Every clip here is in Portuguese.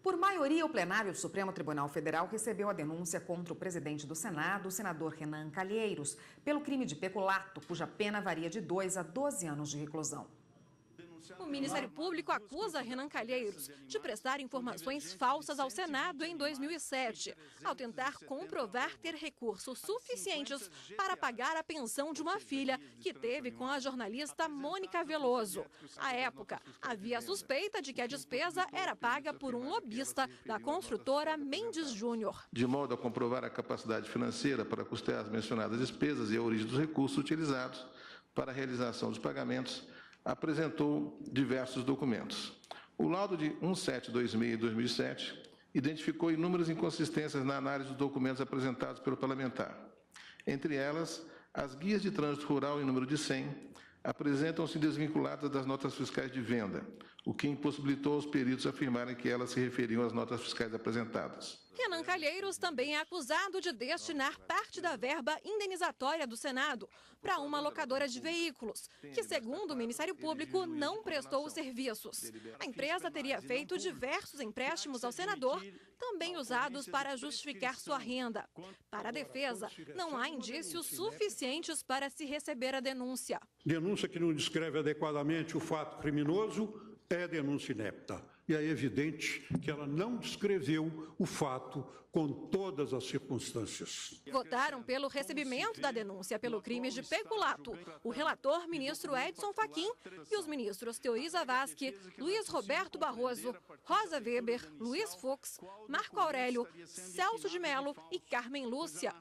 Por maioria, o plenário do Supremo Tribunal Federal recebeu a denúncia contra o presidente do Senado, o senador Renan Calheiros, pelo crime de peculato, cuja pena varia de 2 a 12 anos de reclusão. O Ministério Público acusa Renan Calheiros de prestar informações falsas ao Senado em 2007, ao tentar comprovar ter recursos suficientes para pagar a pensão de uma filha que teve com a jornalista Mônica Veloso. À época, havia suspeita de que a despesa era paga por um lobista da construtora Mendes Júnior. De modo a comprovar a capacidade financeira para custear as mencionadas despesas e a origem dos recursos utilizados para a realização dos pagamentos, apresentou diversos documentos. O laudo de 1726 de 2007 identificou inúmeras inconsistências na análise dos documentos apresentados pelo parlamentar. Entre elas, as guias de trânsito rural em número de 100 apresentam-se desvinculadas das notas fiscais de venda, o que impossibilitou aos peritos afirmarem que elas se referiam às notas fiscais apresentadas. Renan Calheiros também é acusado de destinar parte da verba indenizatória do Senado para uma locadora de veículos, que, segundo o Ministério Público, não prestou os serviços. A empresa teria feito diversos empréstimos ao senador, também usados para justificar sua renda. Para a defesa, não há indícios suficientes para se receber a denúncia. Denúncia que não descreve adequadamente o fato criminoso é denúncia inepta. E é evidente que ela não descreveu o fato com todas as circunstâncias. Votaram pelo recebimento da denúncia pelo crime de peculato o relator ministro Edson Fachin e os ministros Teori Zavascki, Luiz Roberto Barroso, Rosa Weber, Luiz Fux, Marco Aurélio, Celso de Mello e Carmen Lúcia.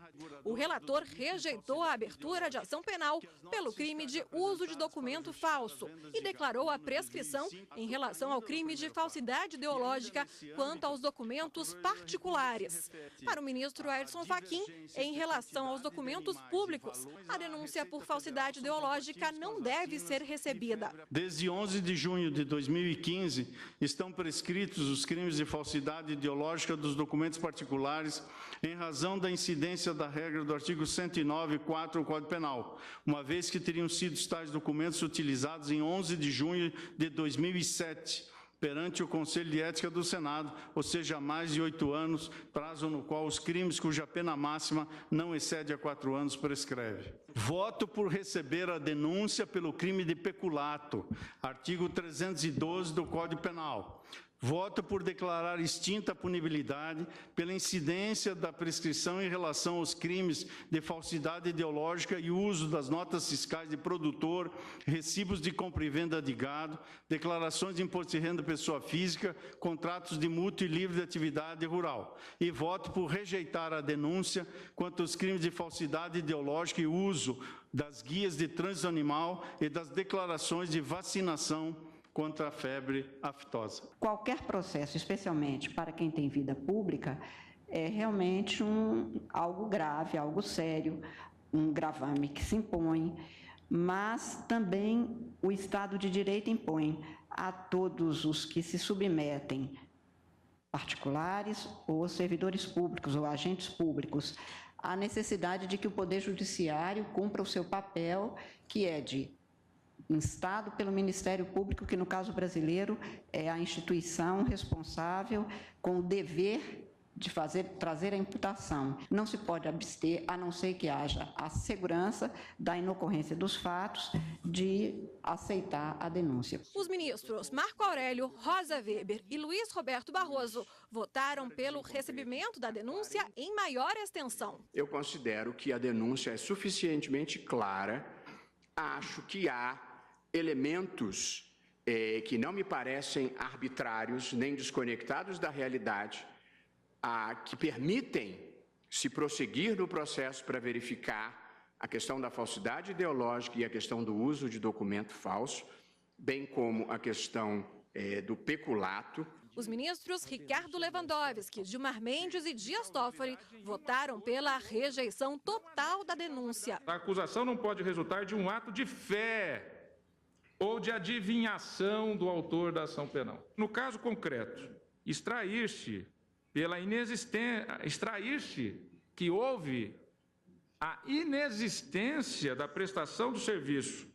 O relator rejeitou a abertura de ação penal pelo crime de uso de documento falso e declarou a prescrição em relação ao crime de falsidade ideológica quanto aos documentos particulares. Para o ministro Edson Fachin, em relação aos documentos públicos, a denúncia por falsidade ideológica não deve ser recebida. Desde 11 de junho de 2015, estão prescritos os crimes de falsidade ideológica dos documentos particulares em razão da incidência da regra do artigo 109.4 do Código Penal, uma vez que teriam sido tais documentos utilizados em 11 de junho de 2007, perante o Conselho de Ética do Senado, ou seja, há mais de 8 anos, prazo no qual os crimes cuja pena máxima não excede a 4 anos prescreve. Voto por receber a denúncia pelo crime de peculato, artigo 312 do Código Penal. Voto por declarar extinta a punibilidade pela incidência da prescrição em relação aos crimes de falsidade ideológica e uso das notas fiscais de produtor, recibos de compra e venda de gado, declarações de imposto de renda pessoa física, contratos de mútuo e livre de atividade rural. E voto por rejeitar a denúncia quanto aos crimes de falsidade ideológica e uso das guias de trânsito animal e das declarações de vacinação contra a febre aftosa. Qualquer processo, especialmente para quem tem vida pública, é realmente algo grave, algo sério, um gravame que se impõe, mas também o Estado de Direito impõe a todos os que se submetem, particulares ou servidores públicos ou agentes públicos, a necessidade de que o Poder Judiciário cumpra o seu papel, que é de instado pelo Ministério Público, que no caso brasileiro é a instituição responsável com o dever de trazer a imputação. Não se pode abster, a não ser que haja a segurança da inocorrência dos fatos, de aceitar a denúncia. Os ministros Marco Aurélio, Rosa Weber e Luiz Roberto Barroso votaram pelo recebimento da denúncia em maior extensão. Eu considero que a denúncia é suficientemente clara. Acho que há elementos que não me parecem arbitrários nem desconectados da realidade, que permitem se prosseguir no processo para verificar a questão da falsidade ideológica e a questão do uso de documento falso, bem como a questão do peculato. Os ministros Ricardo Lewandowski, Gilmar Mendes e Dias Toffoli votaram pela rejeição total da denúncia. A acusação não pode resultar de um ato de fé ou de adivinhação do autor da ação penal. No caso concreto, extrair-se que houve a inexistência da prestação do serviço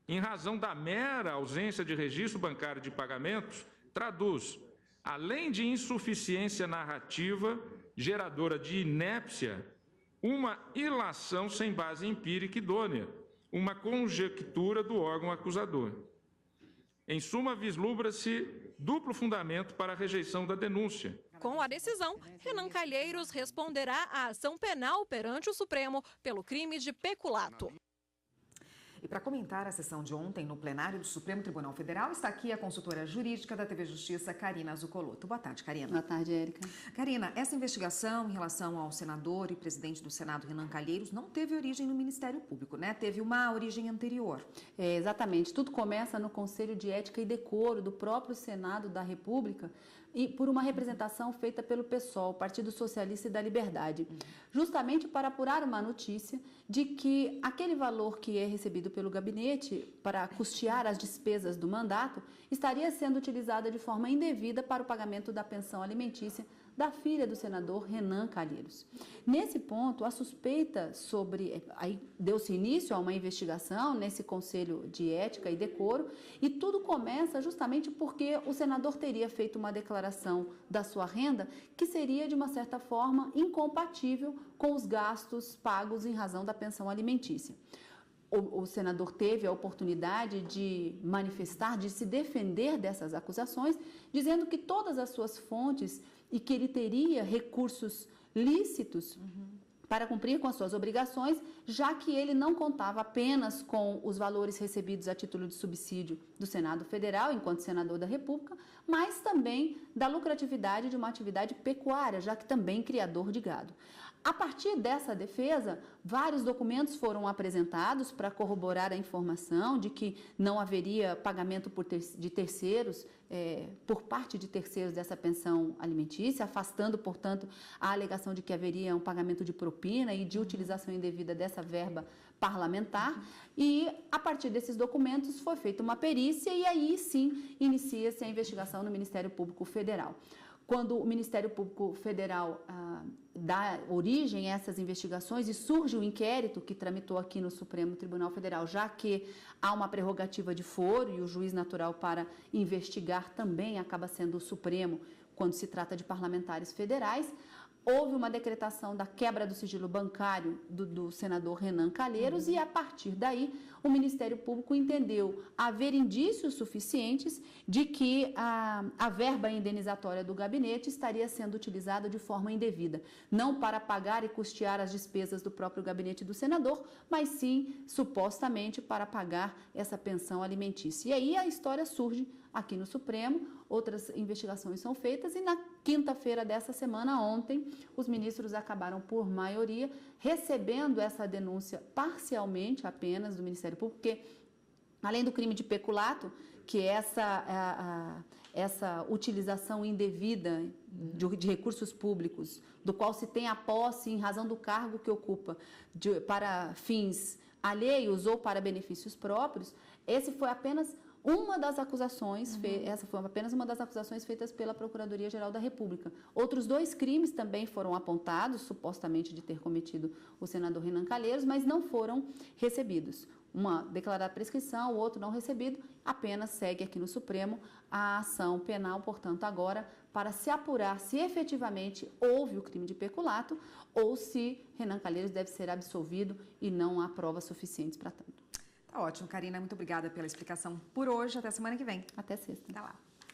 em razão da mera ausência de registro bancário de pagamentos, traduz além de insuficiência narrativa geradora de inépcia, uma ilação sem base empírica idônea, uma conjectura do órgão acusador. Em suma, vislumbra-se duplo fundamento para a rejeição da denúncia. Com a decisão, Renan Calheiros responderá à ação penal perante o Supremo pelo crime de peculato. E para comentar a sessão de ontem no plenário do Supremo Tribunal Federal, está aqui a consultora jurídica da TV Justiça, Karina Zuccolotto. Boa tarde, Karina. Boa tarde, Érica. Karina, essa investigação em relação ao senador e presidente do Senado, Renan Calheiros, não teve origem no Ministério Público, né? Teve uma origem anterior. Exatamente. Tudo começa no Conselho de Ética e Decoro do próprio Senado da República, e por uma representação feita pelo PSOL, Partido Socialista e da Liberdade, justamente para apurar uma notícia de que aquele valor que é recebido pelo gabinete para custear as despesas do mandato estaria sendo utilizada de forma indevida para o pagamento da pensão alimentícia da filha do senador Renan Calheiros. Nesse ponto, a suspeita sobre... Aí deu-se início a uma investigação nesse Conselho de Ética e Decoro, e tudo começa justamente porque o senador teria feito uma declaração da sua renda que seria, de uma certa forma, incompatível com os gastos pagos em razão da pensão alimentícia. O senador teve a oportunidade de manifestar, de se defender dessas acusações, dizendo que todas as suas fontes e que ele teria recursos lícitos para cumprir com as suas obrigações, já que ele não contava apenas com os valores recebidos a título de subsídio do Senado Federal, enquanto senador da República, mas também da lucratividade de uma atividade pecuária, já que também criador de gado. A partir dessa defesa, vários documentos foram apresentados para corroborar a informação de que não haveria pagamento de terceiros, por parte de terceiros dessa pensão alimentícia, afastando, portanto, a alegação de que haveria um pagamento de propina e de utilização indevida dessa verba parlamentar. E, a partir desses documentos, foi feita uma perícia e aí, sim, inicia-se a investigação no Ministério Público Federal. Quando o Ministério Público Federal dá origem a essas investigações e surge o inquérito que tramitou aqui no Supremo Tribunal Federal, já que há uma prerrogativa de foro e o juiz natural para investigar também acaba sendo o Supremo quando se trata de parlamentares federais, houve uma decretação da quebra do sigilo bancário do senador Renan Calheiros e, a partir daí, o Ministério Público entendeu haver indícios suficientes de que a verba indenizatória do gabinete estaria sendo utilizada de forma indevida, não para pagar e custear as despesas do próprio gabinete do senador, mas sim, supostamente, para pagar essa pensão alimentícia. E aí a história surge aqui no Supremo, outras investigações são feitas e na quinta-feira dessa semana, ontem, os ministros acabaram, por maioria, recebendo essa denúncia parcialmente apenas do Ministério Público, porque, além do crime de peculato, que é essa utilização indevida de recursos públicos, do qual se tem a posse em razão do cargo que ocupa para fins alheios ou para benefícios próprios, esse foi apenas uma das acusações, essa foi apenas uma das acusações feitas pela Procuradoria-Geral da República. Outros 2 crimes também foram apontados, supostamente de ter cometido o senador Renan Calheiros, mas não foram recebidos. Uma declarada prescrição, o outro não recebido, apenas segue aqui no Supremo a ação penal, portanto, agora para se apurar se efetivamente houve o crime de peculato ou se Renan Calheiros deve ser absolvido e não há provas suficientes para tanto. Tá ótimo, Karina. Muito obrigada pela explicação por hoje. Até semana que vem. Até sexta. Até lá.